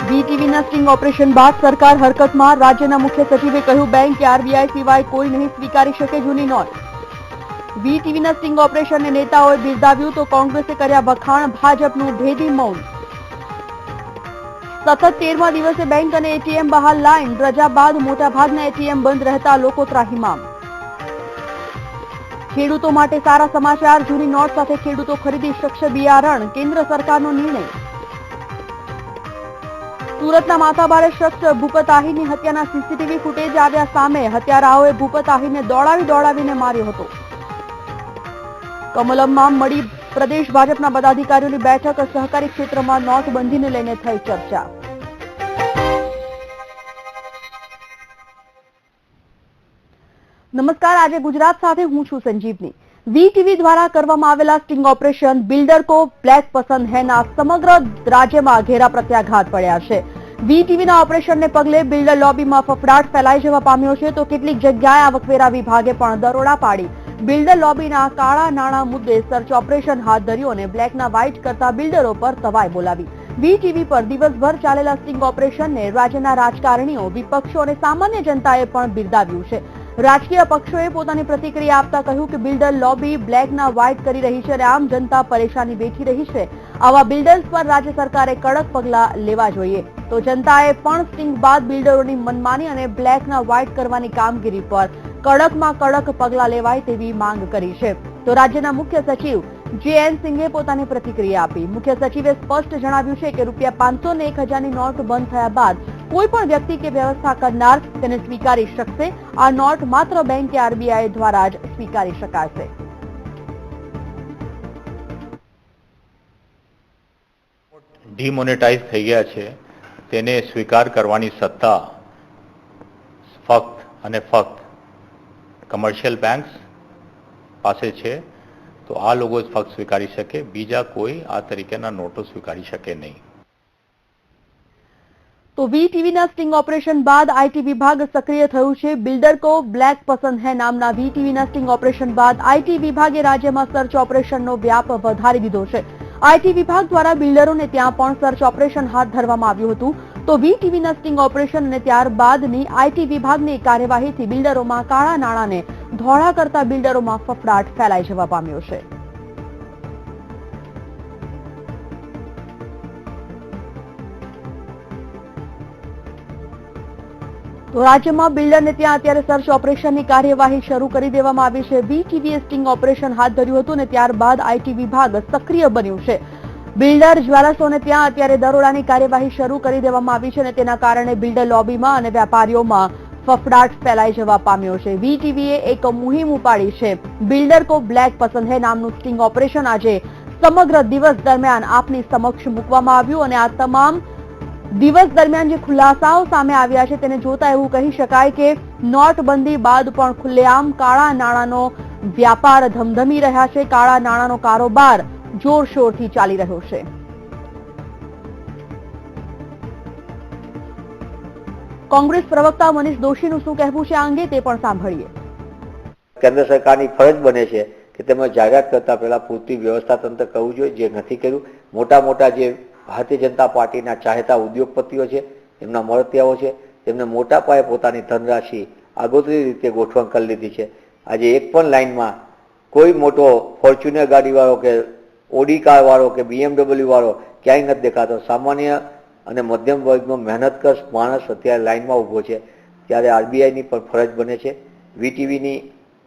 વીટીવીના sting operation બાદ સરકાર હરકતમાં. રાજ્યના મુખ્ય સચિવે કહ્યું, બેંક કે આરબીઆઈ સિવાય કોઈ નહીં સ્વીકારી શકે જૂની નોટ. વીટીવીના સ્ટિંગ ઓપરેશનને નેતાઓએ બિરદાવ્યું તો કોંગ્રેસે કર્યા વખાણ. ભાજપનું ભેદી મૌન. સતત 13મા દિવસે બેંક અને એટીએમ બહાર લાઈન. રજા બાદ મોટાભાગના એટીએમ બંધ રહેતા લોકો ત્રાહિમામ. ખેડૂતો માટે સારા સમાચાર. જૂની નોટ સાથે ખેડૂતો ખરીદી શકશે બિયારણ. કેન્દ્ર સરકારનો નિર્ણય. સુરતના માથાભારે શખ્સ ભૂપત આહીરની હત્યાના સીસીટીવી ફૂટેજ આવ્યા સામે. હત્યારાઓએ ભૂપત આહીરને દોડાવીને માર્યો હતો. કમલમમાં મળી પ્રદેશ ભાજપના પદાધિકારીઓની બેઠક. સહકારી ક્ષેત્રમાં નોટબંધીને લઈને થઈ ચર્ચા. નમસ્કાર, આજે ગુજરાત સાથે હું છું સંજીવની. વીટીવી દ્વારા કરવામાં આવેલા સ્ટિંગ ઓપરેશન બિલ્ડર કો બ્લેક પસંદ હૈના સમગ્ર રાજ્યમાં ઘેરા પ્રત્યાઘાત પડ્યા છે. વીટીવીના ઓપરેશનને પગલે બિલ્ડર લોબીમાં ફફડાટ ફેલાઈ જવા પામ્યો છે, તો કેટલીક જગ્યાએ આવકવેરા વિભાગે પણ દરોડા પાડી બિલ્ડર લોબીના કાળા નાણાં મુદ્દે સર્ચ ઓપરેશન હાથ ધર્યું અને બ્લેકના વ્હાઇટ કરતા બિલ્ડરો પર તવાઈ બોલાવી. વીટીવી પર દિવસભર ચાલેલા સ્ટિંગ ઓપરેશનને રાજ્યના રાજકારણીઓ, વિપક્ષો અને સામાન્ય જનતાએ પણ બિરદાવ્યું છે. રાજકીય પક્ષોએ પોતાની પ્રતિક્રિયા આપતા કહ્યું કે બિલ્ડર લોબી બ્લેકના વ્હાઇટ કરી રહી છે અને આમ જનતા પરેશાની વેઠી રહી છે. આવા બિલ્ડર્સ પર રાજ્ય સરકારે કડક પગલાં લેવા જોઈએ. તો જનતાએ પણ સ્ટિંગ બાદ બિલ્ડરોની મનમાની અને બ્લેકના વ્હાઇટ કરવાની કામગીરી પર કડકમાં કડક પગલાં લેવાય તેવી માંગ કરી છે. તો રાજ્યના મુખ્ય સચિવ જે.એન. સિંઘે પોતાની પ્રતિક્રિયા આપી. મુખ્ય સચિવે સ્પષ્ટ જણાવ્યું છે કે ₹500 અને 1000ની નોટ બંધ થયા બાદ કોઈ પણ વ્યક્તિ કે વ્યવસ્થા કરનાર તેને સ્વીકારી શકશે. આ નોટ માત્ર બેંક કે આરબીઆઈ દ્વારા જ સ્વીકારી શકાશે. ડિમોનેટાઇઝ થઈ ગયા છે તેને સ્વીકાર કરવાની સત્તા ફક્ત અને ફક્ત કમર્શિયલ બેંક્સ પાસે છે. તો આ લોકો જ ફક્ત સ્વીકારી શકે, બીજા કોઈ આ તરીકેના નોટો સ્વીકારી શકે નહીં. તો વીટીવીના સ્ટિંગ ઓપરેશન બાદ આઈટી વિભાગ સક્રિય થયું છે. બિલ્ડર કો બ્લેક પસંદ હૈ નામના વીટીવીના સ્ટિંગ ઓપરેશન બાદ આઈટી વિભાગે રાજ્યમાં સર્ચ ઓપરેશનનો વ્યાપ વધારી દીધો છે. આઈટી વિભાગ દ્વારા બિલ્ડરોને ત્યાં પણ સર્ચ ઓપરેશન હાથ ધરવામાં આવ્યું હતું. તો વીટીવીના સ્ટિંગ ઓપરેશન અને ત્યારબાદની આઈટી વિભાગની કાર્યવાહીથી બિલ્ડરોમાં કાળા નાણાંને ધોળા કરતા બિલ્ડરોમાં ફફડાટ ફેલાઈ જવા પામ્યો છે. તો રાજ્યમાં બિલ્ડરને ત્યાં અત્યારે સર્ચ ઓપરેશનની કાર્યવાહી શરૂ કરી દેવામાં આવી છે. વીટીવીએ સ્ટિંગ ઓપરેશન હાથ ધર્યું હતું અને ત્યારબાદ આઈટી વિભાગ સક્રિય બન્યું છે. બિલ્ડર જ્વાલાસોને ત્યાં અત્યારે દરોડાની કાર્યવાહી શરૂ કરી દેવામાં આવી છે અને તેના કારણે બિલ્ડર લોબીમાં અને વેપારીઓમાં ફફડાટ ફેલાઈ જવા પામ્યો છે. વીટીવીએ એક મુહિમ ઉપાડી છે. બિલ્ડર કો બ્લેક પસંદ હૈ નામનું સ્ટિંગ ઓપરેશન આજે સમગ્ર દિવસ દરમિયાન આપની સમક્ષ મૂકવામાં આવ્યું અને આ તમામ દિવસ દરમિયાન જે ખુલાસાઓ સામે આવ્યા છે તેને જોતા એવું કહી શકાય કે નોટબંધી બાદ પણ ખુલ્લેઆમ કાળા નાણાંનો વ્યાપાર ધમધમી રહ્યા છે. કાળા નાણાંનો કારોબાર જોરશોરથી ચાલી રહ્યો છે. કોંગ્રેસ પ્રવક્તા મનીષ દોશીનું શું કહેવું છે આ અંગે તે પણ સાંભળીએ. કેન્દ્ર સરકારની ફરજ બને છે કે તેમાં જાહેરાત કરતા પહેલા પૂરતી વ્યવસ્થા તંત્ર કરવું જોઈએ, જે નથી કર્યું. મોટા જે ભારતીય જનતા પાર્ટીના ચાહેતા ઉદ્યોગપતિઓ છે, એમના મળતિયાઓ છે, તેમને મોટા પાયે પોતાની ધનરાશિ આગોતરી રીતે ગોઠવણ કરી લીધી છે. આજે એક પણ લાઇનમાં કોઈ મોટો ફોર્ચ્યુનર ગાડીવાળો કે ઓડી કાર વાળો કે BMW વાળો ક્યાંય નથી દેખાતો. સામાન્ય અને મધ્યમ વર્ગનો મહેનતકશ માણસ અત્યારે લાઇનમાં ઊભો છે. ત્યારે આરબીઆઈની પણ ફરજ બને છે. વીટીવીની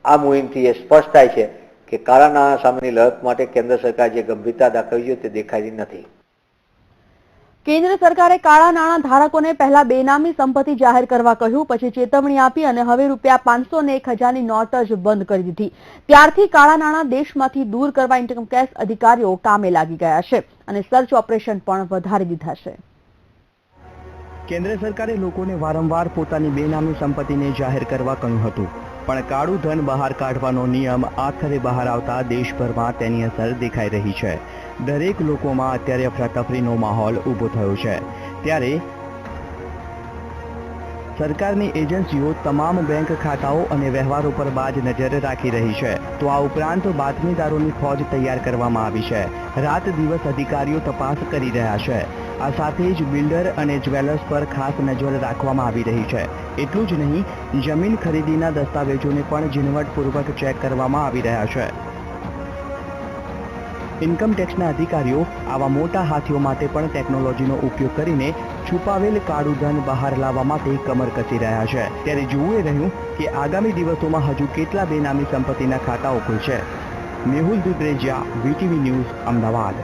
આ મુહિમથી એ સ્પષ્ટ થાય છે કે કાળા નાણાં સામેની લડત માટે કેન્દ્ર સરકાર જે ગંભીરતા દાખવી જોઈએ તે દેખાતી નથી. કેન્દ્ર સરકારે કાળા નાણાં ધારકોને પહેલા બેનામી સંપત્તિ જાહેર કરવા કહ્યું, પછી ચેતવણી આપી અને હવે ₹500 અને 1000ની નોટ જ બંધ કરી દીધી. ત્યારથી કાળા નાણાં દેશમાંથી દૂર કરવા ઇન્કમટેક્સ અધિકારીઓ કામે લાગી ગયા છે અને સર્ચ ઓપરેશન પણ વધારી દીધા છે. કેન્દ્ર સરકારે લોકોને વારંવાર પોતાની બેનામી સંપત્તિને જાહેર કરવા કહ્યું હતું, પણ કાળું ધન બહાર કાઢવાનો નિયમ આખરે બહાર આવતા દેશભરમાં તેની અસર દેખાઈ રહી છે. દરેક લોકોમાં અત્યારે અફરાતફરીનો માહોલ ઊભો થયો છે. ત્યારે સરકારની એજન્સીઓ તમામ બેંક ખાતાઓ અને વ્યવહારો પર બાજ નજર રાખી રહી છે. તો આ ઉપરાંત બાતમીદારોની ફોજ તૈયાર કરવામાં આવી છે. રાત દિવસ અધિકારીઓ તપાસ કરી રહ્યા છે. આ સાથે જ બિલ્ડર અને જ્વેલર્સ પર ખાસ નજર રાખવામાં આવી રહી છે. એટલું જ નહીં, જમીન ખરીદીના દસ્તાવેજોને પણ ઝીણવટપૂર્વક ચેક કરવામાં આવી રહ્યા છે. ઇન્કમ ટેક્સના અધિકારીઓ આવા મોટા હાથીઓ માટે પણ ટેકનોલોજીનો ઉપયોગ કરીને છુપાવેલ કાળું ધન બહાર લાવવા માટે કમર કસી રહ્યા છે. ત્યારે જોવું એ રહ્યું કે આગામી દિવસોમાં હજુ કેટલા બેનામી સંપત્તિના ખાતાઓ ખુલશે. Mehul Dudhrejiya, VTV news, Ahmedabad.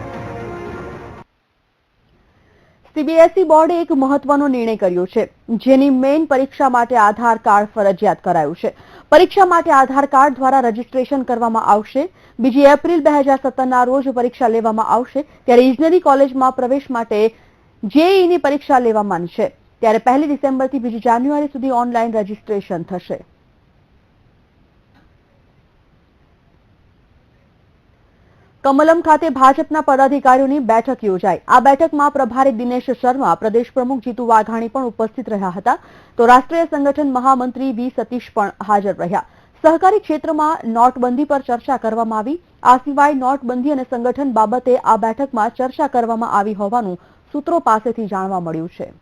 CBSE બોર્ડે એક મહત્વનો નિર્ણય કર્યો છે, જેની મેઇન પરીક્ષા માટે આધાર કાર્ડ ફરજિયાત કરાયું છે. પરીક્ષા માટે આધાર કાર્ડ દ્વારા રજીસ્ટ્રેશન કરવામાં આવશે. 2 એપ્રિલ 2017ના રોજ પરીક્ષા લેવામાં આવશે. ત્યારે ઇજનેરી કોલેજમાં પ્રવેશ માટે જેઈઈની પરીક્ષા લેવામાં છે. ત્યારે 1 ડિસેમ્બરથી 2 જાન્યુઆરી સુધી ઓનલાઈન રજીસ્ટ્રેશન થશે. કમલમ ખાતે ભાજપના પદાધિકારીઓની બેઠક યોજાઈ. આ બેઠકમાં પ્રભારી દિનેશ શર્મા, પ્રદેશ પ્રમુખ જીતુ વાઘાણી પણ ઉપસ્થિત રહ્યા હતા. તો રાષ્ટ્રીય સંગઠન મહામંત્રી વી સતીશ પણ હાજર રહ્યા. સહકારી ક્ષેત્રમાં નોટબંધી પર ચર્ચા કરવામાં આવી. આ સિવાય નોટબંધી અને સંગઠન બાબતે આ બેઠકમાં ચર્ચા કરવામાં આવી હોવાનું સૂત્રો પાસેથી જાણવા મળ્યું છે.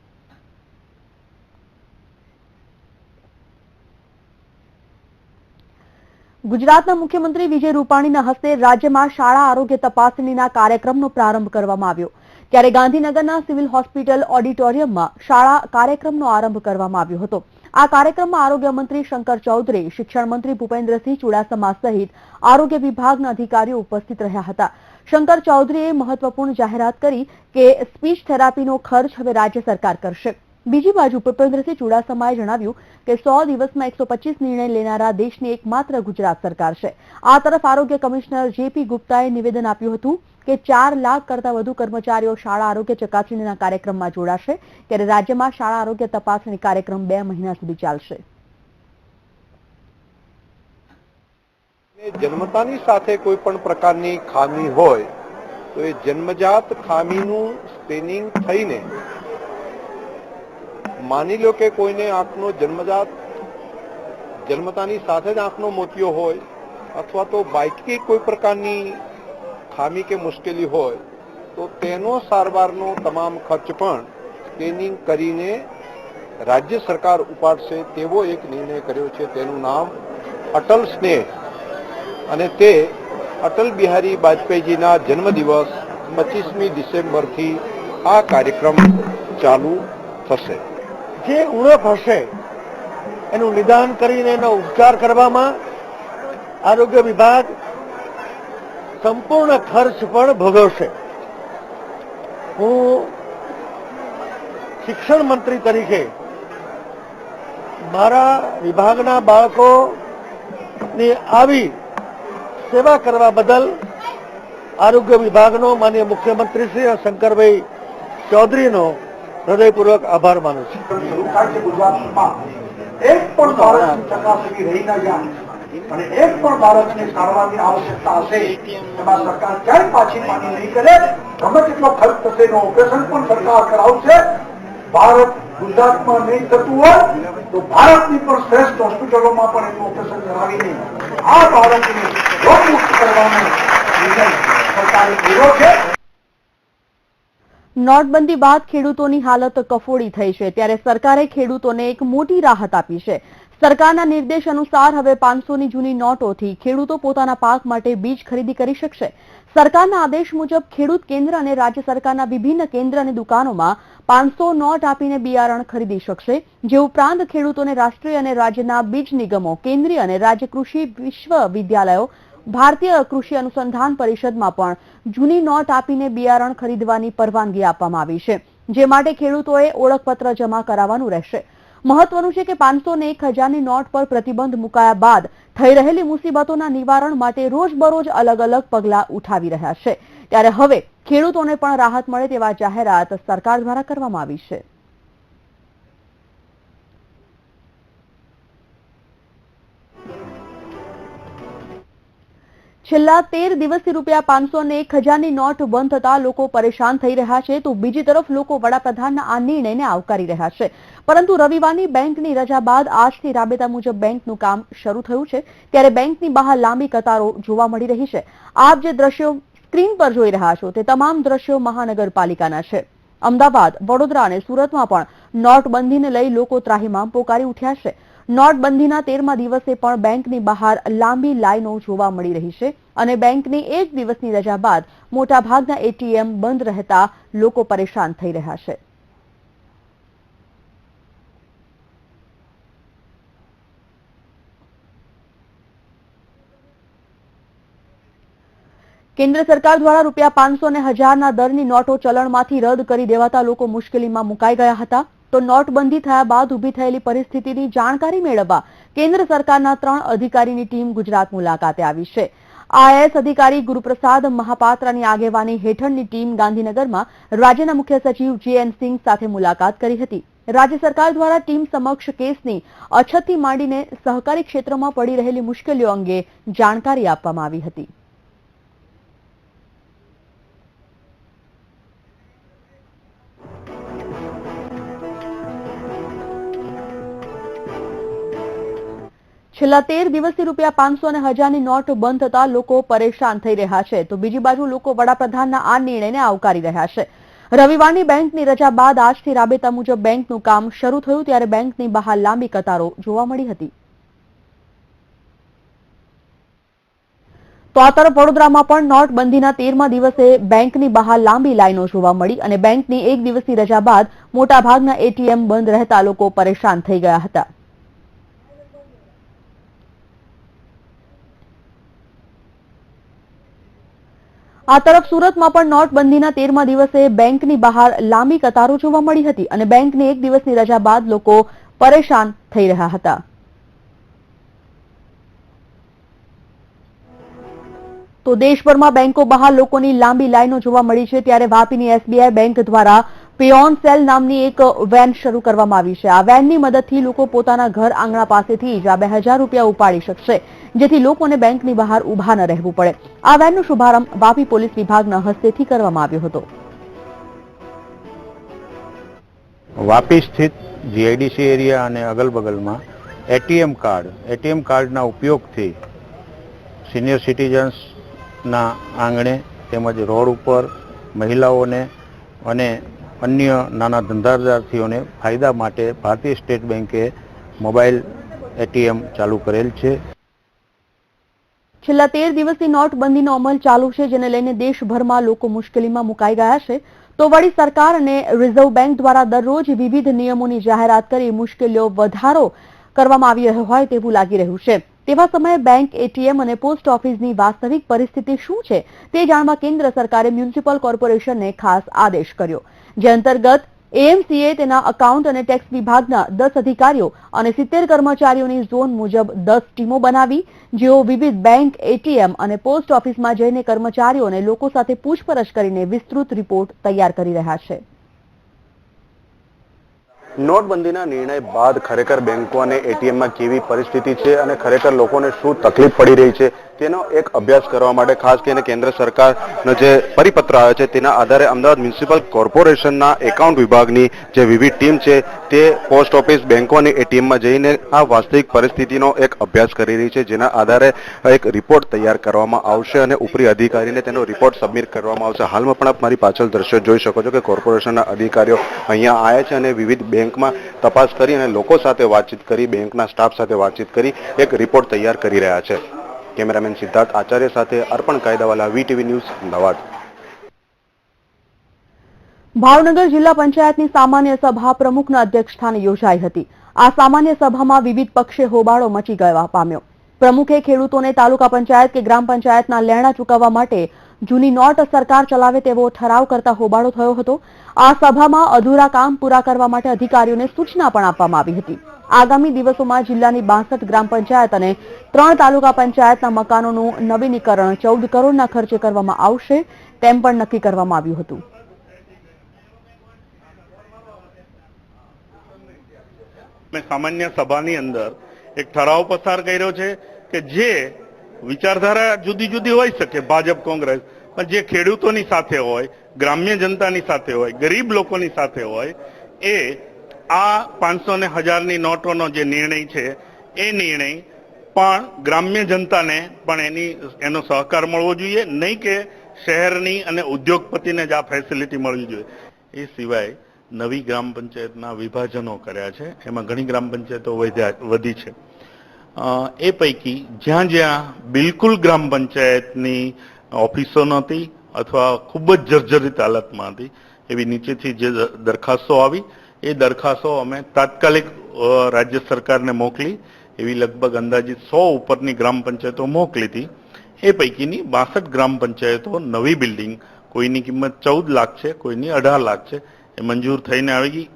ગુજરાતના મુખ્યમંત્રી વિજય રૂપાણીના હસ્તે રાજ્યમાં શાળા આરોગ્ય તપાસણીના કાર્યક્રમનો પ્રારંભ કરવામાં આવ્યો. ત્યારે ગાંધીનગરના સિવિલ હોસ્પિટલ ઓડિટોરિયમમાં શાળા કાર્યક્રમનો આરંભ કરવામાં આવ્યો હતો. આ કાર્યક્રમમાં આરોગ્ય મંત્રી શંકર ચૌધરી, શિક્ષણ મંત્રી ભૂપેન્દ્રસિંહ ચુડાસમા સહિત આરોગ્ય વિભાગના અધિકારીઓ ઉપસ્થિત રહ્યા હતા. શંકર ચૌધરીએ મહત્વપૂર્ણ જાહેરાત કરી કે સ્પીચ થેરાપીનો ખર્ચ હવે રાજ્ય સરકાર કરશે. બીજી બાજુ ભૂપેન્દ્રસિંહ ચુડાસમાએ જણાવ્યું કે 100 દિવસમાં 125 નિર્ણય લેનારા દેશની એકમાત્ર ગુજરાત સરકાર છે. આ તરફ આરોગ્ય કમિશનર જેપી ગુપ્તાએ નિવેદન આપ્યું હતું કે 4 લાખ કરતા વધુ કર્મચારીઓ શાળા આરોગ્ય ચકાસણીના કાર્યક્રમમાં જોડાશે. ત્યારે રાજ્યમાં શાળા આરોગ્ય તપાસણી કાર્યક્રમ 2 મહિના સુધી ચાલશે. જન્મતાની સાથે કોઈ પણ પ્રકારની ખામી હોય તો એ જન્મજાત ખામીનું સ્ક્રીનિંગ થઈને માની લો કે કોઈને આંખનો જન્મતાની સાથે જ આંખનો મોતિયો હોય અથવા તો બાકી કોઈ પ્રકારની ખામી કે મુશ્કેલી હોય તો તેનો સારવારનો તમામ ખર્ચ પણ સ્ક્રીનિંગ કરીને રાજ્ય સરકાર ઉપાડશે તેવો એક નિર્ણય કર્યો છે. તેનું નામ અટલ સ્નેહ અને તે અટલ બિહારી વાજપેયીજીના જન્મદિવસ 25મી ડિસેમ્બરથી આ કાર્યક્રમ ચાલુ થશે. જે ઉણપ હશે એનું નિદાન કરીને એનો ઉપચાર કરવામાં આરોગ્ય વિભાગ સંપૂર્ણ ખર્ચ પણ ભોગવશે. હું શિક્ષણ મંત્રી તરીકે મારા વિભાગના બાળકોની આવી સેવા કરવા બદલ આરોગ્ય વિભાગનો માનનીય મુખ્યમંત્રી શ્રી શંકરભાઈ ચૌધરીનો હૃદયપૂર્વક આભાર માનું છું. ગુજરાતમાં એક પણ બાળકની ચકાસણી રહી ન જાય અને એક પણ બાળકને સારવારની આવશ્યકતા હશે એમાં સરકાર ક્યાંય પાછી પાની નહીં કરે. ગમે તેટલો ખર્ચ થશે એનું ઓપરેશન પણ સરકાર કરાવશે. ભારત ગુજરાતમાં નહીં થતું હોય તો ભારતની પણ શ્રેષ્ઠ હોસ્પિટલોમાં પણ એનું ઓપરેશન કરાવીને આ બાળકને રોગમુક્ત કરવાનો નિર્ણય સરકારે લીધો છે. નોટબંધી બાદ ખેડૂતોની હાલત કફોડી થઈ છે. ત્યારે સરકારે ખેડૂતોને એક મોટી રાહત આપી છે. સરકારના નિર્દેશ અનુસાર હવે 500ની જૂની નોટોથી ખેડૂતો પોતાના પાક માટે બીજ ખરીદી કરી શકશે. સરકારના આદેશ મુજબ ખેડૂત કેન્દ્ર અને રાજ્ય સરકારના વિભિન્ન કેન્દ્ર અને દુકાનોમાં 500 નોટ આપીને બિયારણ ખરીદી શકશે. જે ઉપરાંત ખેડૂતોને રાષ્ટ્રીય અને રાજ્યના બીજ નિગમો, કેન્દ્રીય અને રાજ્ય કૃષિ વિશ્વવિદ્યાલયો, ભારતીય કૃષિ અનુસંધાન પરિષદમાં પણ જૂની નોટ આપીને બિયારણ ખરીદવાની પરવાનગી આપવામાં આવી છે. જે માટે ખેડૂતોએ ઓળખપત્ર જમા કરાવવાનું રહેશે. મહત્વનું છે કે 500 ને 1000ની નોટ પર પ્રતિબંધ મુકાયા બાદ થઈ રહેલી મુસીબતોના નિવારણ માટે રોજબરોજ અલગ અલગ પગલાં ઉઠાવી રહ્યા છે. ત્યારે હવે ખેડૂતોને પણ રાહત મળે તેવા જાહેરાત સરકાર દ્વારા કરવામાં આવી છે. છેલ્લા 13 દિવસથી રૂપિયા 500 ને 1000ની નોટ બંધ થતા લોકો પરેશાન થઈ રહ્યા છે. તો બીજી તરફ લોકો વડાપ્રધાનના આ નિર્ણયને આવકારી રહ્યા છે. પરંતુ રવિવારની બેંકની રજા બાદ આજથી રાબેતા મુજબ બેંકનું કામ શરૂ થયું છે. ત્યારે બેંકની બહાર લાંબી કતારો જોવા મળી રહી છે. આપ જે દ્રશ્યો સ્ક્રીન પર જોઈ રહ્યા છો તે તમામ દ્રશ્યો મહાનગરપાલિકાના છે. અમદાવાદ, વડોદરા અને સુરતમાં પણ નોટબંધીને લઈ લોકો ત્રાહિમામ પોકારી ઉઠ્યા છે. નોટબંધીના 13મા દિવસે પણ બેંકની બહાર લાંબી લાઈનો જોવા મળી રહી છે અને બેંકની એક દિવસની રજા બાદ મોટાભાગના એટીએમ બંધ રહેતા લોકો પરેશાન થઈ રહ્યા છે. કેન્દ્ર સરકાર દ્વારા રૂપિયા 500 અને 1000ના દરની નોટો ચલણમાંથી રદ કરી દેવાતા લોકો મુશ્કેલીમાં મુકાઈ ગયા હતા. તો નોટબંધી થયા બાદ ઊભી થયેલી પરિસ્થિતિની જાણકારી મેળવવા કેન્દ્ર સરકારના 3 અધિકારીની ટીમ ગુજરાત મુલાકાતે આવી છે. આઈએએસ અધિકારી ગુરુપ્રસાદ મહાપાત્રની આગેવાની હેઠળની ટીમ ગાંધીનગરમાં રાજ્યના મુખ્ય સચિવ જે.એન. સિંઘ સાથે મુલાકાત કરી હતી. રાજ્ય સરકાર દ્વારા ટીમ સમક્ષ કેસની અછતથી માંડીને સહકારી ક્ષેત્રમાં પડી રહેલી મુશ્કેલીઓ અંગે જાણકારી આપવામાં આવી હતી. છેલ્લા 13 દિવસથી રૂપિયા 500 અને 1000ની નોટ બંધ થતા લોકો પરેશાન થઈ રહ્યા છે. તો બીજી બાજુ લોકો વડાપ્રધાનના આ નિર્ણયને આવકારી રહ્યા છે. રવિવારની બેંકની રજા બાદ આજથી રાબેતા મુજબ બેંકનું કામ શરૂ થયું ત્યારે બેંકની બહાર લાંબી કતારો જોવા મળી હતી. તો આ તરફ વડોદરામાં પણ નોટબંધીના 13મા દિવસે બેંકની બહાર લાંબી લાઈનો જોવા મળી અને બેંકની એક દિવસની રજા બાદ મોટાભાગના એટીએમ બંધ રહેતા લોકો પરેશાન થઈ ગયા હતા. આ તરફ સુરતમાં પણ નોટબંધીના 13મા દિવસે બેંકની બહાર લાંબી કતારો જોવા મળી હતી અને બેંકની એક દિવસની રજા બાદ લોકો પરેશાન થઈ રહ્યા હતા. તો દેશભરમાં બેંકો બહાર લોકોની લાંબી લાઈનો જોવા મળી છે ત્યારે વાપીની એસબીઆઈ બેંક દ્વારા પેઓન સેલ નામની એક વેન શરૂ કરવામાં આવી છે. આ વેનની મદદથી લોકો પોતાના ઘર આંગણા પાસેથી જ આ 2000 રૂપિયા ઉપાડી શકશે, જેથી લોકોને બેંકની બહાર ઊભા ન રહેવું પડે. આ વેનનો શુભારંભ વાપી પોલીસ વિભાગના હસ્તેથી કરવામાં આવ્યો હતો. વાપી સ્થિત જીઆઈડીસી એરિયા અને અગલ બગલમાં એટીએમ કાર્ડના ઉપયોગથી સિનિયર સિટીઝન્સના આંગણે તેમજ રોડ ઉપર મહિલાઓને અને અન્ય નાના ધંધાદારથીઓને ફાયદા માટે ભારતીય સ્ટેટ બેંકે મોબાઈલ એટીએમ ચાલુ કરેલ છે. છેલ્લા 13 દિવસથી નોટબંધીનો અમલ ચાલુ છે, જેને લઈને દેશભરમાં લોકો મુશ્કેલીમાં મુકાઈ ગયા છે. તો વળી સરકાર અને રિઝર્વ બેંક દ્વારા દરરોજ વિવિધ નિયમોની જાહેરાત કરી મુશ્કેલીઓ વધારો કરવામાં આવી રહ્યો હોય તેવું લાગી રહ્યું છે. તેવા સમયે બેંક, એટીએમ અને પોસ્ટ ઓફિસની વાસ્તવિક પરિસ્થિતિ શું છે તે જાણવા કેન્દ્ર સરકારે મ્યુનિસિપલ કોર્પોરેશનને ખાસ આદેશ કર્યો, જે અંતર્ગત એએમસીએ તેના એકાઉન્ટ અને ટેક્સ વિભાગના 10 અધિકારીઓ અને 70 કર્મચારીઓની ઝોન મુજબ 10 ટીમો બનાવી, જેઓ વિવિધ બેંક, એટીએમ અને પોસ્ટ ઓફિસમાં જઈને કર્મચારીઓ અને લોકો સાથે પૂછપરછ કરીને વિસ્તૃત રિપોર્ટ તૈયાર કરી રહ્યા છે. નોટબંધીના નિર્ણય બાદ ખરેખર બેંકો અને એટીએમમાં કેવી પરિસ્થિતિ છે અને ખરેખર લોકોને શું તકલીફ પડી રહી છે તેનો એક અભ્યાસ કરવા માટે ખાસ કરીને કેન્દ્ર સરકારનો જે પરિપત્ર આવ્યો છે તેના આધારે અમદાવાદ મ્યુનિસિપલ કોર્પોરેશનના એકાઉન્ટ વિભાગની જે વિવિધ ટીમ છે તે પોસ્ટ ઓફિસ, બેંકો અને એટીએમમાં જઈને આ વાસ્તવિક પરિસ્થિતિનો એક અભ્યાસ કરી રહી છે, જેના આધારે એક રિપોર્ટ તૈયાર કરવામાં આવશે અને ઉપરી અધિકારીને તેનો રિપોર્ટ સબમિટ કરવામાં આવશે. હાલમાં પણ આપ મારી પાછળ દ્રશ્યો જોઈ શકો છો કે કોર્પોરેશનના અધિકારીઓ અહીંયા આવ્યા છે અને વિવિધ બેંકમાં તપાસ કરી અને લોકો સાથે વાતચીત કરી, બેંકના સ્ટાફ સાથે વાતચીત કરી એક રિપોર્ટ તૈયાર કરી રહ્યા છે. કેમેરામેન સિદ્ધાર્થ આચાર્ય સાથે અર્પણ કાયદાવાલા, વીટીવી ન્યૂઝ, અમદાવાદ. ભાવનગર જિલ્લા પંચાયતની સામાન્ય સભા પ્રમુખના અધ્યક્ષસ્થાને યોજાઈ હતી. આ સામાન્ય સભામાં વિવિધ પક્ષે હોબાળો મચી જવા પામ્યો. પ્રમુખે ખેડૂતોને તાલુકા પંચાયત કે ગ્રામ પંચાયતના લેણા ચૂકવવા માટે જૂની નોટ સરકાર ચલાવે તેવો ઠરાવ કરતા હોબાળો થયો હતો. આ સભામાં અધૂરા કામ પૂરા કરવા માટે અધિકારીઓને સૂચના પણ આપવામાં આવી હતી. આગામી દિવસોમાં જિલ્લાની 62 ગ્રામ પંચાયત અને 3 તાલુકા પંચાયતના મકાનોનું નવીનીકરણ 14 કરોડના ખર્ચે કરવામાં આવશે તેમ પણ નક્કી કરવામાં આવ્યું હતું. મેં સામાન્ય સભાની અંદર એક ઠરાવ પસાર કર્યો છે કે જે વિચારધારા જુદી જુદી હોઈ શકે, ભાજપ, કોંગ્રેસ, પણ જે ખેડૂતોની સાથે હોય, ગ્રામ્ય જનતાની સાથે હોય, ગરીબ લોકોની સાથે હોય, એ આ 500 ને 1000ની નોટોનો જે નિર્ણય છે એ નિર્ણય પણ ગ્રામ્ય જનતાને પણ એનો સહકાર મળવો જોઈએ, નહીં કે શહેરની અને ઉદ્યોગપતિને જ આ ફેસિલિટી મળવી જોઈએ. એ સિવાય નવી ગ્રામ પંચાયતના વિભાજનો કર્યા છે. એમાં ઘણી ગ્રામ પંચાયતો વધી છે. એ પૈકી જ્યાં જ્યાં બિલકુલ ગ્રામ પંચાયતની ઓફિસો નહોતી અથવા ખૂબ જ જર્જરિત હાલતમાં હતી એવી નીચેથી જે દરખાસ્તો આવી એ દરખાસ્તો અમે તાત્કાલિક રાજ્ય સરકારને મોકલી. એવી લગભગ અંદાજિત 100 ઉપરની ગ્રામ પંચાયતો મોકલી હતી. એ પૈકીની 62 ગ્રામ પંચાયતો નવી બિલ્ડિંગ, કોઈની કિંમત 14 લાખ છે, કોઈની 18 લાખ છે, એ મંજૂર થઈને આવી ગઈ.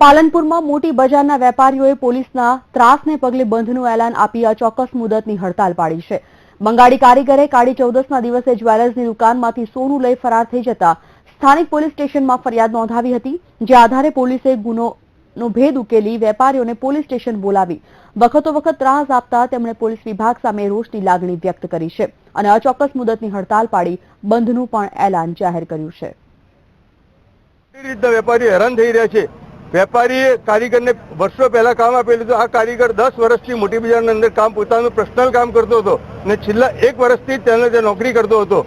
પાલનપુરમાં મોટી બજારના વેપારીઓએ પોલીસના ત્રાસને પગલે બંધનું એલાન આપી અચોક્કસ મુદતની હડતાલ પાડી છે. બંગાળી કારીગરે કાળી ચૌદસના દિવસે જ્વેલર્સની દુકાનમાંથી સોનું લઈ ફરાર થઈ જતા સ્થાનિક પોલીસ સ્ટેશનમાં ફરિયાદ નોંધાવી હતી, જે આધારે પોલીસે ગુનોનો ભેદ ઉકેલી વેપારીઓને પોલીસ સ્ટેશન બોલાવી વખતો વખત ત્રાસ આપતા તેમણે પોલીસ વિભાગ સામે રોષની લાગણી વ્યક્ત કરી છે અને અચોક્કસ મુદતની હડતાલ પાડી બંધનું પણ એલાન જાહેર કર્યું છે. વેપારીઓ હેરાન થઈ રહ્યા છે. વેપારીએ કારીગરને વર્ષો પહેલા કામ આપેલું હતું. આ કારીગર 10 વર્ષથી મોટી બજારની અંદર કામ પોતાનું પર્સનલ કામ કરતો હતો અને છેલ્લા 1 વર્ષથી તેને નોકરી કરતો હતો.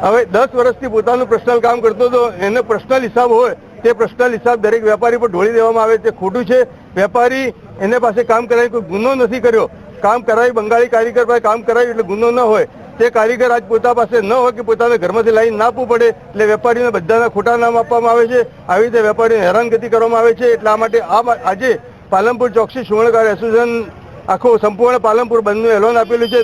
હવે 10 વર્ષથી પોતાનું પર્સનલ કામ કરતો હતો. એનો પર્સનલ હિસાબ હોય તે પર્સનલ હિસાબ દરેક વેપારી પર ઢોળી દેવામાં આવે તે ખોટું છે. વેપારી એને પાસે કામ કરાવી કોઈ ગુનો નથી કર્યો. કામ કરાવી બંગાળી કારીગર પાસે કામ કરાવી એટલે ગુનો ન હોય. તે કારીગર આજ પોતા પાસે ન હોય કે પોતાના ઘરમાંથી લાવીને ના આપવું પડે એટલે વેપારીને બધાના ખોટા નામ આપવામાં આવે છે. આવી રીતે વેપારીને હેરાનગતિ કરવામાં આવે છે. એટલા માટે આજે પાલનપુર ચોકસી સુવર્ણકાર એસોસિએશન આખો સંપૂર્ણ પાલનપુર બંધનું એલાન આપેલું છે.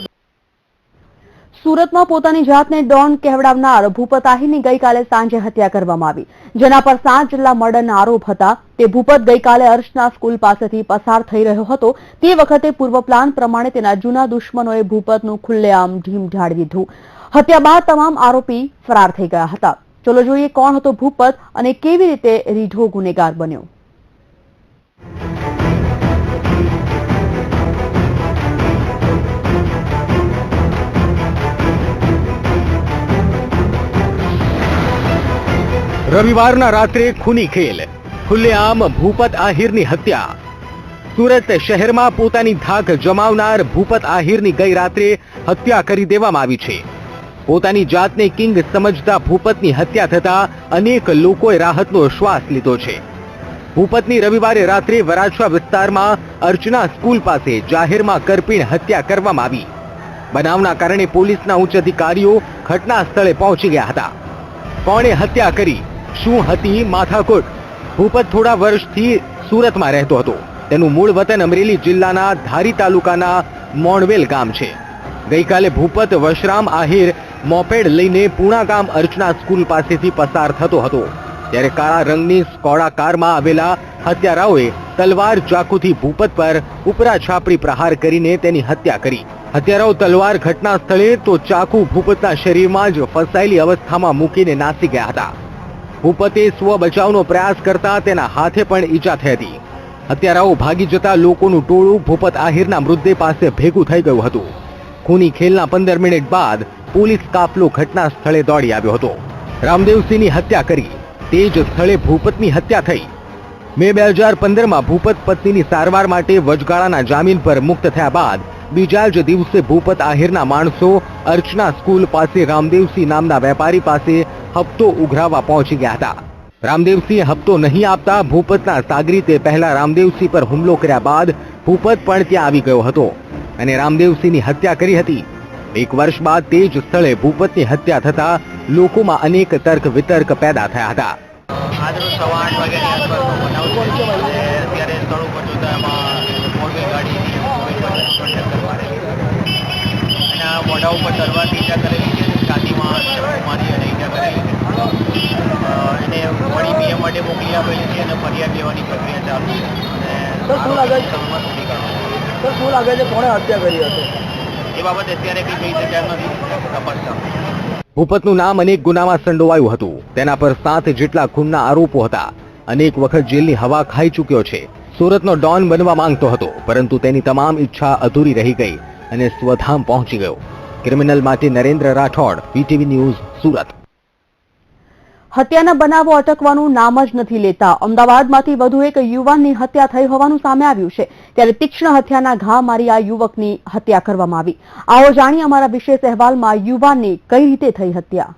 સુરતમાં પોતાની જાતને ડોન કહેવડાવનાર ભૂપત આહિરની ગઈકાલે સાંજે હત્યા કરવામાં આવી, જેના પર 7 જેટલા મર્ડરના આરોપ હતા. તે ભૂપત ગઈકાલે અર્ચના સ્કૂલ પાસેથી પસાર થઈ રહ્યો હતો તે વખતે પૂર્વ પ્લાન પ્રમાણે તેના જૂના દુશ્મનોએ ભૂપતનું ખુલ્લેઆમ ઢીમ ઢાળી દીધું. હત્યા બાદ તમામ આરોપી ફરાર થઈ ગયા હતા. ચલો જોઈએ કોણ હતો ભૂપત અને કેવી રીતે રીઢો ગુનેગાર બન્યો. રવિવારના રાત્રે ખૂની ખેલ, ખુલ્લેઆમ ભૂપત આહિરની હત્યા. સુરત શહેરમાં પોતાની ધાક જમાવનાર ભૂપત આહિરની ગઈ રાત્રે હત્યા કરી દેવામાં આવી છે. પોતાની જાતને કિંગ સમજતા ભૂપતની હત્યા થતા અનેક લોકોએ રાહતનો શ્વાસ લીધો છે. ભૂપતની રવિવારે રાત્રે વરાછા વિસ્તારમાં અર્ચના સ્કૂલ પાસે જાહેરમાં કરપીણ હત્યા કરવામાં આવી. બનાવના કારણે પોલીસના ઉચ્ચ અધિકારીઓ ઘટના સ્થળે પહોંચી ગયા હતા. કોણે હત્યા કરી, શું હતી માથાકૂટ? ભૂપત થોડા વર્ષથી સુરતમાં રહેતો હતો. તેનું મૂળ વતન અમરેલી જિલ્લાના ધારી તાલુકાના મોણવેલ ગામ છે. ગઈકાલે ભૂપત વશરામ આહિર મોપેડ લઈને પૂણા ગામ અર્ચના સ્કૂલ પાસેથી પસાર થતો હતો ત્યારે કાળા રંગની સ્કોડા કારમાં આવેલા હત્યારાઓએ તલવાર ચાકુથી ભૂપત પર ઉપરા છાપરી પ્રહાર કરીને તેની હત્યા કરી. હત્યારાઓ તલવાર ઘટના સ્થળે તો ચાકુ ભૂપતના શરીરમાં જ ફસાયેલી અવસ્થામાં મૂકીને નાસી ગયા હતા. ભૂપતે સ્વ બચાવનો પ્રયાસ કરતા તેના હાથે પણ ઈજા થઈ હતી. હત્યારાઓ ભાગી જતા લોકોનું ટોળું ભૂપત આહિરના મૃતદેહ પાસે ભેગું થઈ ગયું હતું. ખૂની ખેલના 15 મિનિટ બાદ પોલીસ કાફલો ઘટના સ્થળે દોડી આવ્યો હતો. રામદેવસિંહની હત્યા કરી, તે જ સ્થળે ભૂપતની હત્યા થઈ. મે 2015માં ભૂપત પત્નીની સારવાર માટે વચગાળાના જામીન પર મુક્ત થયા બાદ બીજા જ દિવસે ભૂપત આહિરના માણસો અર્ચના સ્કૂલ પાસે રામદેવસિંહ નામના વેપારી પાસે હપ્તો ઉઘરાવવા પહોંચી ગયા હતા. રામદેવસિંહે હપ્તો નહીં આપતા ભૂપતના સાગરીતે પહેલા રામદેવસિંહ પર હુમલો કર્યા બાદ ભૂપત પણ ત્યાં આવી ગયો હતો અને રામદેવસિંહની હત્યા કરી હતી. 1 વર્ષ બાદ તે જ સ્થળે ભૂપતની હત્યા થતા લોકોમાં અનેક તર્ક વિતર્ક પેદા થયા હતા. આજરોજ 8:15 વાગ્યાની આસપાસનો બનાવ છે. અત્યારે સ્થળ ઉપર જોતા એમાં મોરબી ગાડીની કંડક્ટર મારેલી અને આ મોઢા ઉપર તલવારથી ઈજા કરેલી છે. છાતીમાં મારી અને ઈજા કરેલી છે. એને વળી પીએમ માટે મોકલી આપેલી છે અને ફરિયાદ લેવાની પ્રક્રિયા ચાલુ છે અને શું લાગે છે કોણે હત્યા કરી હશે એ બાબતે અત્યારે કંઈ કહી શક્યા નથી. તપાસ ચાલુ. ભૂપતનું નામ અનેક ગુનામાં સંડોવાયું હતું. તેના પર 7 જેટલા ખૂનના આરોપો હતા. અનેક વખત જેલની હવા ખાઈ ચૂક્યો છે. સુરતનો ડોન બનવા માંગતો હતો, પરંતુ તેની તમામ ઈચ્છા અધૂરી રહી ગઈ અને સ્વધામ પહોંચી ગયો. ક્રિમિનલ માટે નરેન્દ્ર રાઠોડ, વીટીવી ન્યૂઝ, સુરત. હત્યાના બનાવો અટકવાનું નામ જ નથી લેતા. અમદાવાદમાંથી વધુ એક યુવાનની હત્યા થઈ હોવાનું સામે આવ્યું છે. ત્યારે તીક્ષ્ણ હત્યાના ઘા મારી આ યુવકની હત્યા કરવામાં આવી. આવો જાણીએ અમારા વિશેષ અહેવાલમાં યુવાનની કઈ રીતે થઈ હત્યા.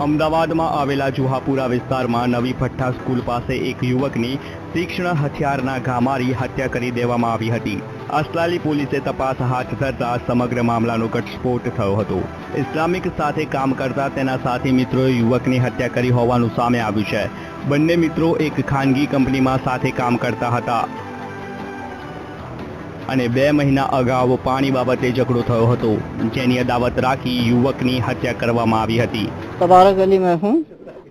અમદાવાદમાં આવેલા જુહાપુરા વિસ્તારમાં નવી ભઠ્ઠા સ્કૂલ પાસે એક યુવકની તીક્ષ્ણ હથિયારના ઘા મારી હત્યા કરી દેવામાં આવી હતી. અસલાલી પોલીસે તપાસ હાથ ધરતા સમગ્ર મામલાનો ઘટસ્ફોટ થયો હતો. ઇસ્લામિક સાથે કામ કરતા તેના સાથી મિત્રોએ યુવકની હત્યા કરી હોવાનું સામે આવ્યું છે. બંને મિત્રો એક ખાનગી કંપનીમાં સાથે કામ કરતા હતા અને 2 મહિના અગાઉ પાણી બાબતે ઝઘડો થયો હતો, જેની અદાવત રાખી યુવકની હત્યા કરવામાં આવી હતી. तबारक अली मैं हूँ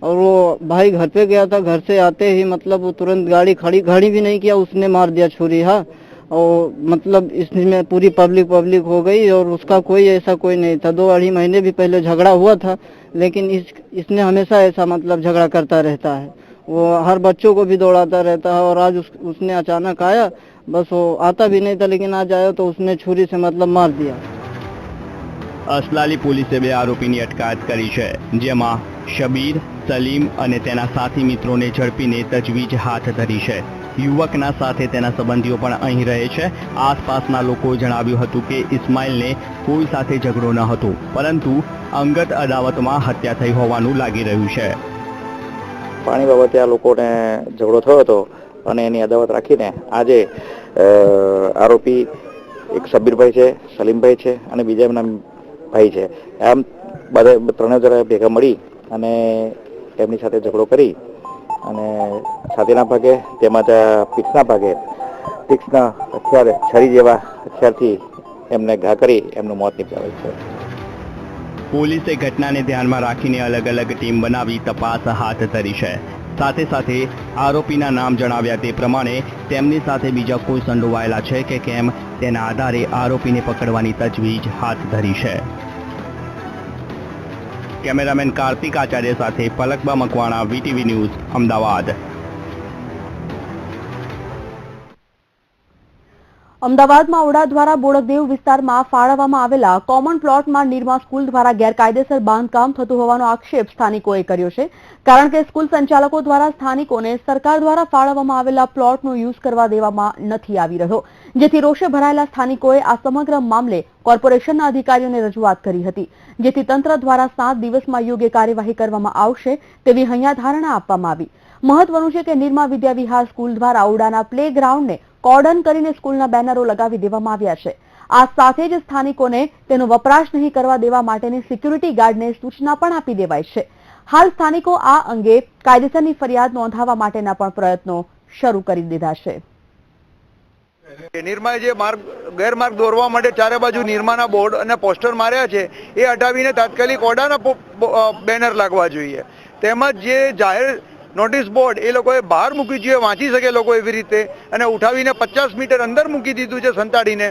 और वो भाई घर पे गया था, घर से आते ही मतलब वो तुरंत गाड़ी खड़ी भी नहीं किया, उसने मार दिया छुरी. हाँ, और मतलब इसमें पूरी पब्लिक हो गई और उसका कोई ऐसा कोई नहीं था. 2-2.5 महीने भी पहले झगड़ा हुआ था, लेकिन इसने हमेशा ऐसा मतलब झगड़ा करता रहता है. वो हर बच्चों को भी दौड़ाता रहता है और आज उसने अचानक आया, बस वो आता भी नहीं था लेकिन आज आया तो उसने छुरी से मतलब मार दिया. અસલાલી પોલીસે 2 આરોપીની અટકાયત કરી છે, જેમાં શબીર, સલીમ અને તેના સાથી મિત્રોને ઝડપીને તજવીજ હાથ ધરી છે. યુવકના સાથે તેના સંબંધીઓ પણ અહીં રહે છે. આસપાસના લોકોએ જણાવ્યું હતું કે ઇસ્માઇલને કોઈ સાથે ઝઘડો ન હતો, પરંતુ અંગત અદાવતમાં હત્યા થઈ હોવાનું લાગી રહ્યું છે. પાણી બાબતે આ લોકોને ઝઘડો થયો હતો અને એની અદાવત રાખીને આજે આરોપી એક શબીરભાઈ છે, સલીમભાઈ છે અને બીજા એમના ભાઈ છે, એમ બધા 3 જણા ભેગા મળી અને એમની સાથે ઝઘડો કરી અને છાતીના ભાગે તેમજ પીઠના ભાગે તીક્ષ્ણ હથિયાર, છરી જેવા હથિયારથી એમને ઘા કરી એમનું મોત નીપજાવેલ છે. પોલીસે ઘટનાને ધ્યાનમાં રાખીને અલગ અલગ ટીમ બનાવી તપાસ હાથ ધરી છે. સાથે સાથે આરોપીના નામ જણાવ્યા તે પ્રમાણે તેમની સાથે બીજા કોઈ સંડોવાયેલા છે કે કેમ તેના આધારે આરોપીને પકડવાની તજવીજ હાથ ધરી છે. કેમેરામેન કાર્તિક આચાર્ય સાથે પલકબા મકવાણા, વીટીવી ન્યૂઝ, અમદાવાદ. અમદાવાદમાં ઓડા દ્વારા બોડકદેવ વિસ્તારમાં ફાળવવામાં આવેલા કોમન પ્લોટમાં નિરમા સ્કૂલ દ્વારા ગેરકાયદેસર બાંધકામ થતું હોવાનો આક્ષેપ સ્થાનિકોએ કર્યો છે. કારણ કે સ્કૂલ સંચાલકો દ્વારા સ્થાનિકોને સરકાર દ્વારા ફાળવવામાં આવેલા પ્લોટનો યુઝ કરવા દેવામાં નથી આવી રહ્યો, જેથી રોષે ભરાયેલા સ્થાનિકોએ આ સમગ્ર મામલે કોર્પોરેશનના અધિકારીઓને રજૂઆત કરી હતી, જેથી તંત્ર દ્વારા 7 દિવસમાં યોગ્ય કાર્યવાહી કરવામાં આવશે તેવી હૈયાધારણા આપવામાં આવી. મહત્વનું છે કે નિરમા વિદ્યા વિહાર સ્કૂલ દ્વારા ઓડાના પ્લે ગ્રાઉન્ડને કોર્ડન કરીને સ્કૂલના બેનરો લગાવી દેવામાં આવ્યા છે. આ સાથે જ સ્થાનિકોને તેનો વપરાશ નહીં કરવા દેવા માટેની સિક્યુરિટી ગાર્ડને સૂચના પણ આપી દેવાઈ છે. હાલ સ્થાનિકો આ અંગે કાયદેસરની ફરિયાદ નોંધાવવા માટેના પણ પ્રયત્નો શરૂ કરી દીધા છે. નિરમાએ જે ગેરમાર્ગ દોરવા માટે ચારે બાજુ નિરમાના બોર્ડ અને પોસ્ટર માર્યા છે એ હટાવીને તાત્કાલિક ઓડાના બેનર લાગવા જોઈએ. તેમજ જે જાહેર નોટિસ બોર્ડ એ લોકોએ બહાર મૂકી જોઈએ, વાંચી શકે લોકો એવી રીતે, અને ઉઠાવીને 50 મીટર અંદર મૂકી દીધું છે સંતાડીને,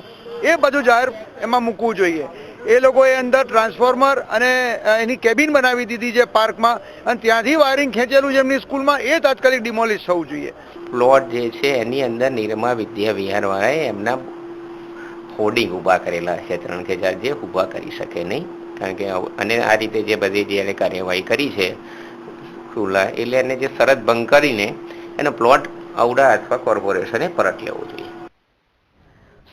એ બધું જાહેર એમાં મૂકવું જોઈએ. એ લોકોએ અંદર ટ્રાન્સફોર્મર અને એની કેબિન બનાવી દીધી છે પાર્કમાં, અને ત્યાંથી વાયરિંગ ખેંચેલું છે એમની સ્કૂલમાં, એ તાત્કાલિક ડિમોલિશ થવું જોઈએ. પ્લોટ જે છે એની અંદર નિરમા વિદ્યા વિહારવાળાએ એમના હોર્ડિંગ ઊભા કરેલા છે 3 કે 4 જે ઊભા કરી શકે નહીં, કારણ કે અને આ રીતે જે બધી જે કાર્યવાહી કરી છે સ્કૂલના, એટલે એને જે શરત ભંગ કરીને એનો પ્લોટ ઔડા અથવા કોર્પોરેશને પરત લેવો જોઈએ.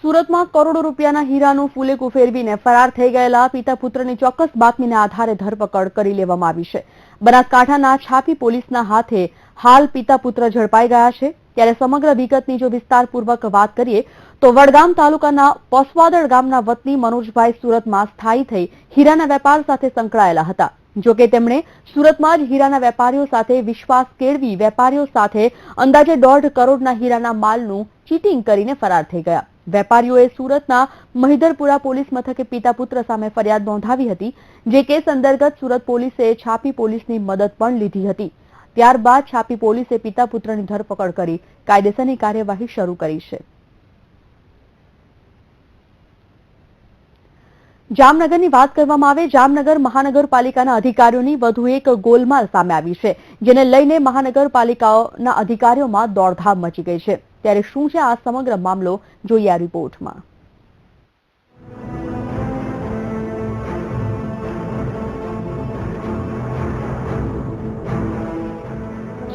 સુરતમાં કરોડો રૂપિયાના હીરાનું ફૂલેકું ફેરવીને ફરાર થઈ ગયેલા પિતા પુત્રની ચોક્કસ બાતમીના આધારે ધરપકડ કરી લેવામાં આવી છે. બનાસકાંઠાના છાપી પોલીસના હાથે હાલ પિતા પુત્ર ઝડપાઈ ગયા છે. ત્યારે સમગ્ર વિગતની જો વિસ્તારપૂર્વક વાત કરીએ તો વડગામ તાલુકાના પોસવાદળ ગામના વતની મનોજભાઈ સુરતમાં સ્થાયી થઈ હીરાના વેપાર સાથે સંકળાયેલા હતા. જોકે તેમણે સુરતમાં જ હીરાના વેપારીઓ સાથે વિશ્વાસ કેળવી વેપારીઓ સાથે અંદાજે 1.5 કરોડના હીરાના માલનું ચીટિંગ કરીને ફરાર થઈ ગયા. વેપારીઓએ સુરતના મહિધરપુરા પોલીસ મથકે પિતા પુત્ર સામે ફરિયાદ નોંધાવી હતી, જે કેસ અંતર્ગત સુરત પોલીસે છાપી પોલીસની મદદ પણ લીધી હતી. ત્યારબાદ છાપી પોલીસે પિતા પુત્રની ધરપકડ કરી કાયદેસરની કાર્યવાહી શરૂ કરી છે. જામનગરની વાત કરવામાં આવે, જામનગર મહાનગરપાલિકાના અધિકારીઓની વધુ એક ગોલમાલ સામે આવી છે, જેને લઈને મહાનગરપાલિકાના અધિકારીઓમાં દોડધામ મચી ગઈ છે. ત્યારે શું છે આ સમગ્ર મામલો, જોઈએ આ રિપોર્ટમાં.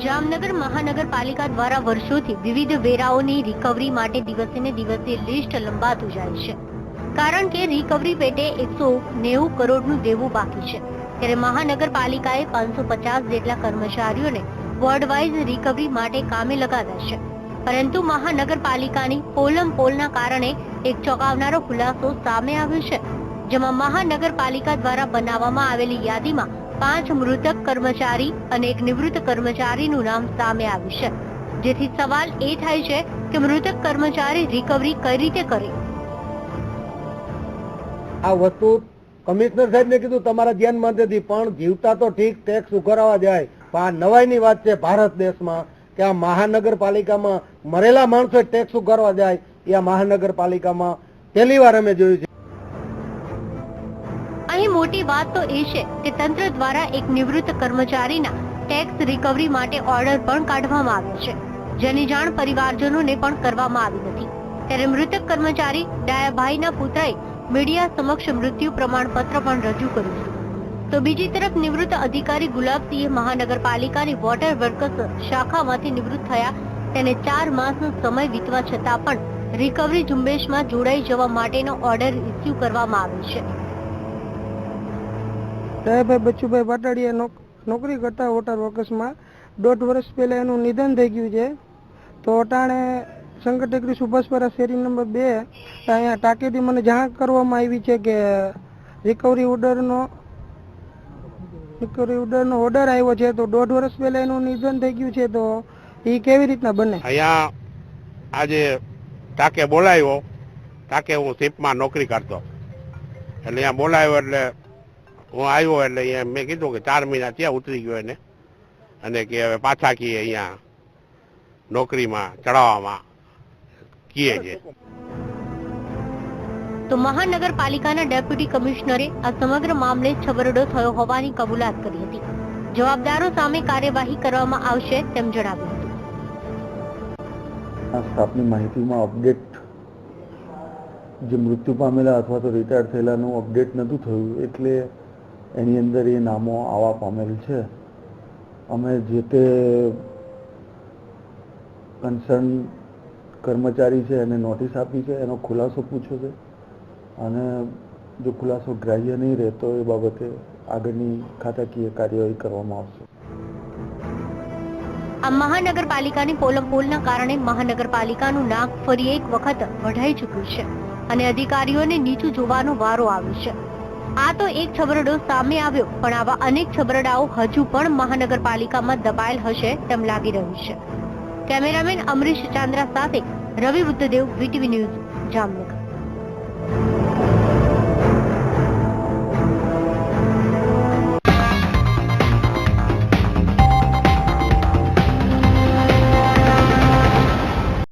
જામનગર મહાનગરપાલિકા દ્વારા વર્ષોથી વિવિધ વેરાઓની રિકવરી માટે દિવસે ને દિવસે લિસ્ટ લંબાતું જાય છે, કારણ કે રિકવરી પેટે 190 કરોડનું દેવું બાકી છે. ત્યારે મહાનગરપાલિકાએ 550 જેટલા કર્મચારીઓને વોર્ડ વાઇઝ રિકવરી માટે કામે લગાવ્યા છે, પરંતુ મહાનગરપાલિકાની પોલના કારણે એક ચોંકાવનારો ખુલાસો સામે આવ્યો છે, જેમાં મહાનગરપાલિકા દ્વારા બનાવવામાં આવેલી યાદીમાં 5 મૃતક કર્મચારી અને એક નિવૃત્ત કર્મચારીનું નામ સામે આવ્યું છે, જેથી સવાલ એ થાય છે કે મૃતક કર્મચારી રિકવરી કઈ રીતે કરે। આ વસ્તુ કમિશનર સાહેબને કીધું તમારા ધ્યાનમાં નથી, પણ જીવતા તો ઠીક ટેક્સ ઉઘરાવા જાય, પણ આ નવાઈની વાત છે ભારત દેશમાં કે આ મહાનગરપાલિકામાં મરેલા માણસો ટેક્સ ઉઘરાવા જાય, એ આ મહાનગરપાલિકામાં પહેલી વાર અમે જોયું છે। અહીં મોટી વાત તો એ છે કે તંત્ર દ્વારા એક નિવૃત્ત કર્મચારીના ટેક્સ રિકવરી માટે ઓર્ડર પણ કાઢવામાં આવ્યો છે, જેની જાણ પરિવારજનોને પણ કરવામાં આવી નથી। ત્યારે મૃતક કર્મચારી ડાયાભાઈના પુત્રએ મીડિયા સમક્ષ મૃત્યુ પ્રમાણપત્ર પણ રજૂ કર્યું છે, તો બીજી તરફ નિવૃત્ત અધિકારી ગુલાબસિંહે મહાનગરપાલિકાની વોટર વર્કર્સ શાખામાંથી નિવૃત્ત થયા તેને 4 માસનો સમય વીતવા છતાં પણ રિકવરી ઝુંબેશમાં જોડાઈ જવા માટેનો ઓર્ડર ઇસ્યુ કરવામાં આવ્યો છે। દયાભાઈ બચ્ચુભાઈ પાટડિયા નોકરી કરતા વોટર વર્કર્સમાં 1.5 વર્ષ પહેલા એનું નિધન થઈ ગયું છે, તો અટાણે શંકર ટેકરી સુભાષપરા શેરી નંબર 2 અહીંયા ટાંકેથી મને જાણ કરવામાં આવી છે કે રિકવરી ઓર્ડરનો ઓર્ડર આવ્યો છે, તો 1.5 વર્ષ પહેલા એનું નિધન થઈ ગયું છે, તો એ કેવી રીતના બને? અહીંયા આજે ટાંકે બોલાવ્યો, ટાંકે હું શિપમાં નોકરી કરતો, એટલે અહીંયા બોલાવ્યો એટલે હું આવ્યો, એટલે અહીંયા મેં કીધું કે 4 મહિના ત્યાં ઉતરી ગયો એને, અને કે હવે પાછા કીએ અહીંયા નોકરીમાં ચડાવવામાં કીએ છે। તો મહાનગરપાલિકાના ડેપ્યુટી કમિશનરે આ સમગ્ર મામલે છબરડો થયો હોવાની કબૂલાત કરી હતી। જવાબદારો સામે કાર્યવાહી કરવામાં આવશે તેમ જણાવ્યું હતું। સ્ટાફની માહિતીમાં અપડેટ જે મૃત્યુ પામેલા અથવા તો રિટાયર થયેલાનું અપડેટ નહોતું થયું, એટલે એની અંદર એ નામો આવવા પામેલ છે। અમે જે તે કન્સર્ન કર્મચારી છે એને નોટિસ આપી છે, એનો ખુલાસો પૂછ્યો છે, અને જો ખુલાસો ગ્રાહ્ય નહીં રહે તો એ બાબતે આગળની ખાતાકીય કાર્યવાહી કરવામાં આવશે। આ મહાનગરપાલિકાની પોલના કારણે મહાનગરપાલિકાનું નાક ફરી એક વખત વઢાઈ ચૂક્યું છે અને અધિકારીઓને નીચું જોવાનો વારો આવ્યો છે। આ તો એક છબરડો સામે આવ્યો, પણ આવા અનેક છબરડાઓ હજુ પણ મહાનગરપાલિકામાં દબાયેલ હશે તેમ લાગી રહ્યું છે। કેમેરામેન અમરીશ ચાંદ્રા સાથે રવિ બુદ્ધદેવ, VTV ન્યૂઝ, જામનગર।